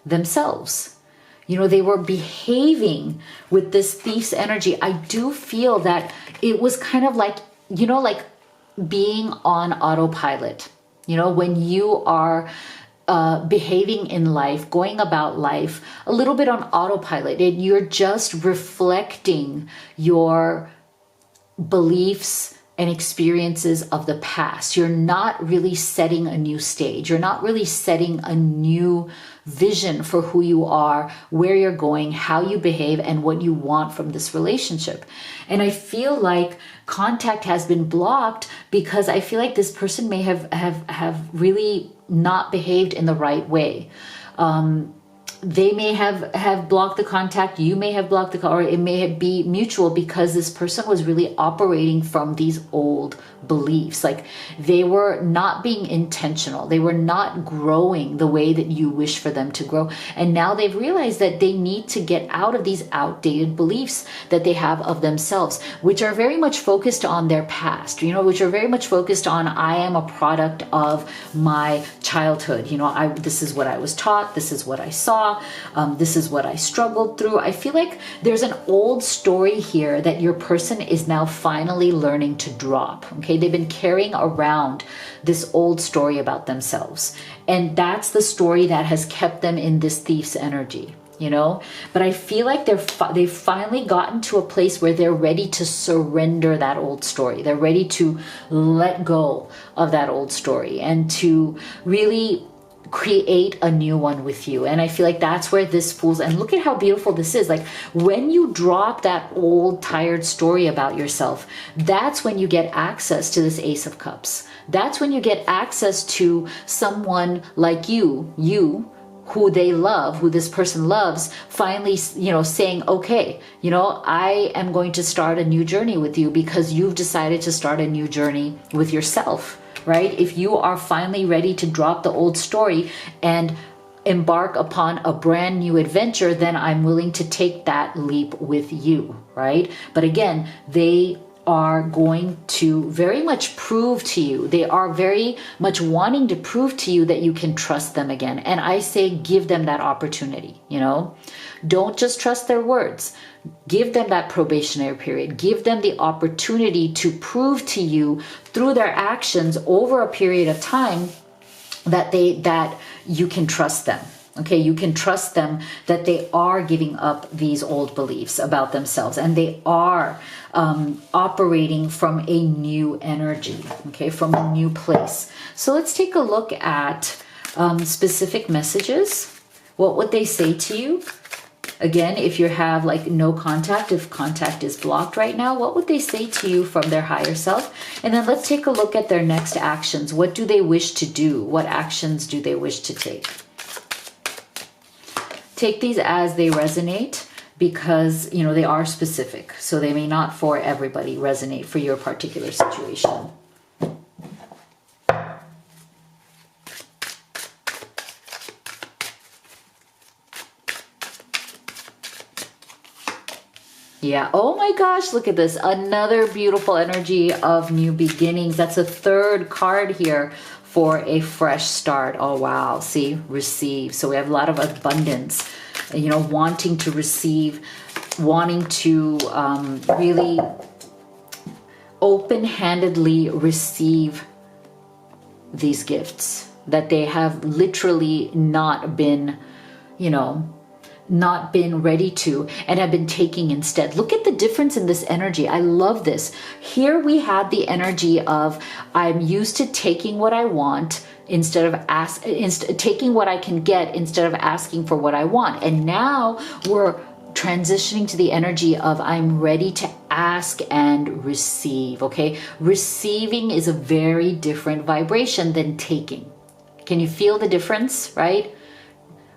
themselves. You know, they were behaving with this thief's energy. I do feel that it was kind of like, you know, like being on autopilot. You know, when you are behaving in life, going about life a little bit on autopilot, and you're just reflecting your beliefs and experiences of the past. You're not really setting a new stage. You're not really setting a new vision for who you are, where you're going, how you behave, and what you want from this relationship. And I feel like contact has been blocked because I feel like this person may have really not behaved in the right way. They may have blocked the contact, you may have blocked the, or it may be mutual, because this person was really operating from these old beliefs. Like they were not being intentional. They were not growing the way that you wish for them to grow. And now they've realized that they need to get out of these outdated beliefs that they have of themselves, which are very much focused on their past, you know, which are very much focused on, I am a product of my childhood. You know, this is what I was taught. This is what I saw. This is what I struggled through. I feel like there's an old story here that your person is now finally learning to drop. Okay, they've been carrying around this old story about themselves, and that's the story that has kept them in this thief's energy. You know, but I feel like they've finally gotten to a place where they're ready to surrender that old story. They're ready to let go of that old story and to really create a new one with you. And I feel like that's where this Fool's, and look at how beautiful this is. Like when you drop that old tired story about yourself, that's when you get access to this Ace of Cups. That's when you get access to someone like you who they love, who this person loves, finally, you know, saying, okay, you know, I am going to start a new journey with you because you've decided to start a new journey with yourself. Right? If you are finally ready to drop the old story and embark upon a brand new adventure, then I'm willing to take that leap with you, right? But again, they are going to very much prove to you, they are very much wanting to prove to you that you can trust them again. And I say, give them that opportunity, you know? Don't just trust their words. Give them that probationary period. Give them the opportunity to prove to you through their actions over a period of time that you can trust them. Okay, you can trust them that they are giving up these old beliefs about themselves and they are operating from a new energy, okay, from a new place. So let's take a look at specific messages. What would they say to you? Again, if you have like no contact, if contact is blocked right now, what would they say to you from their higher self? And then let's take a look at their next actions. What do they wish to do? What actions do they wish to take? Take these as they resonate. because, you know, they are specific. So they may not for everybody resonate for your particular situation. Yeah. Oh my gosh, look at this. Another beautiful energy of new beginnings. That's a third card here for a fresh start. Oh, wow. See, receive. So we have a lot of abundance, you know, wanting to receive, wanting to really open-handedly receive these gifts that they have literally not been, you know, not been ready to and have been taking instead. Look at the difference in this energy. I love this. Here we had the energy of I'm used to taking what I want instead of taking what I can get instead of asking for what I want. And now we're transitioning to the energy of I'm ready to ask and receive. Okay, receiving is a very different vibration than taking. Can you feel the difference, right?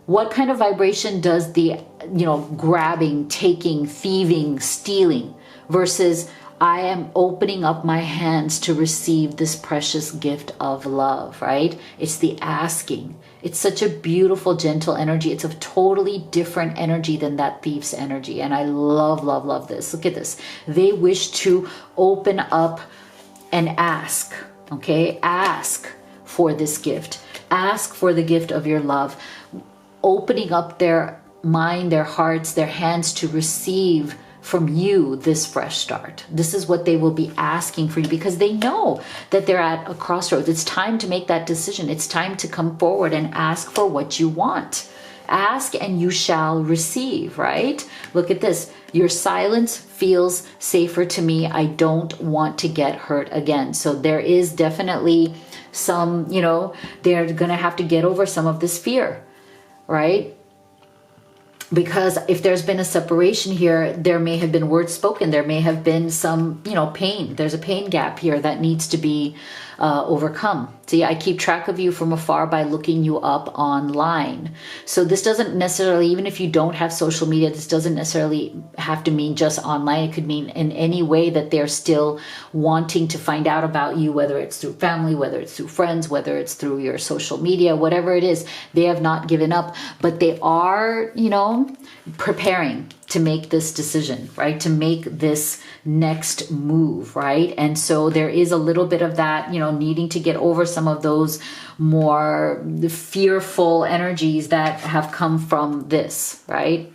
What kind of vibration does the, you know, grabbing, taking, thieving, stealing versus I am opening up my hands to receive this precious gift of love, right? It's the asking. It's such a beautiful, gentle energy. It's a totally different energy than that thief's energy. And I love, love, love this. Look at this. They wish to open up and ask, okay? Ask for this gift. Ask for the gift of your love. Opening up their mind, their hearts, their hands to receive from you this fresh start. This is what they will be asking for you because they know that they're at a crossroads. It's time to make that decision. It's time to come forward and ask for what you want. Ask and you shall receive, right? Look at this. Your silence feels safer to me. I don't want to get hurt again. So there is definitely some, you know, they're going to have to get over some of this fear. Right? Because if there's been a separation here, there may have been words spoken. There may have been some, you know, pain. There's a pain gap here that needs to be overcome. See, I keep track of you from afar by looking you up online. So this doesn't necessarily, even if you don't have social media, this doesn't necessarily have to mean just online. It could mean in any way that they're still wanting to find out about you, whether it's through family, whether it's through friends, whether it's through your social media, whatever it is, they have not given up, but they are, you know, preparing to make this decision, right? To make this next move, right? And so there is a little bit of that, you know, needing to get over some of those more fearful energies that have come from this, right?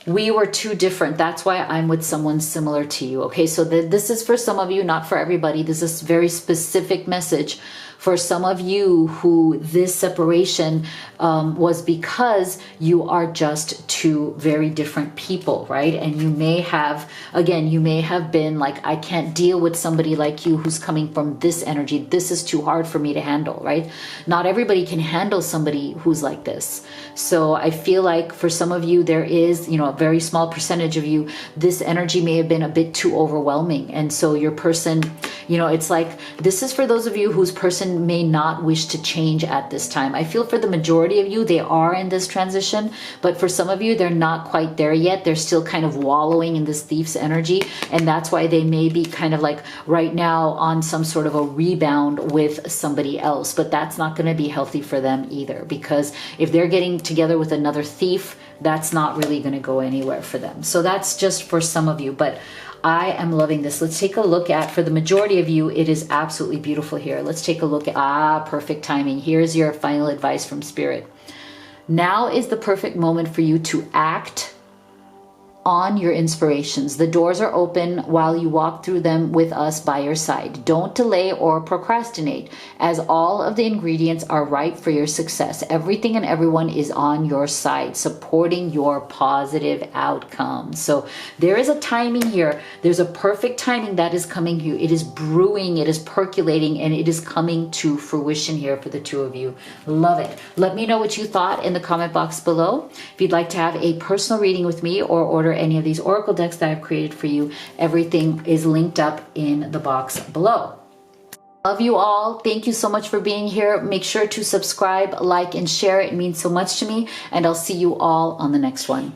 We were too different. That's why I'm with someone similar to you. Okay, so this is for some of you, not for everybody. This is a very specific message for some of you who this separation was because you are just two very different people, right? And you may have, again, you may have been like, I can't deal with somebody like you who's coming from this energy. This is too hard for me to handle, right? Not everybody can handle somebody who's like this. So I feel like for some of you, there is, you know, a very small percentage of you, this energy may have been a bit too overwhelming. And so your person, you know, it's like, this is for those of you whose person may not wish to change at this time. I feel for the majority of you, they are in this transition, but for some of you, they're not quite there yet. They're still kind of wallowing in this thief's energy. And that's why they may be kind of like right now on some sort of a rebound with somebody else, but that's not going to be healthy for them either, because if they're getting together with another thief, that's not really going to go anywhere for them. So that's just for some of you, but I am loving this. Let's take a look at, for the majority of you, it is absolutely beautiful here. Let's take a look at, perfect timing. Here's your final advice from Spirit. Now is the perfect moment for you to act on your inspirations. The doors are open while you walk through them with us by your side. Don't delay or procrastinate, as all of the ingredients are ripe for your success. Everything and everyone is on your side, supporting your positive outcome. So there is a timing here. There's a perfect timing that is coming here. It is brewing, it is percolating, and it is coming to fruition here for the two of you. Love it. Let me know what you thought in the comment box below. If you'd like to have a personal reading with me or order any of these oracle decks that I've created for you, everything is linked up in the box below. Love you all. Thank you so much for being here. Make sure to subscribe, like, and share. It means so much to me, and I'll see you all on the next one.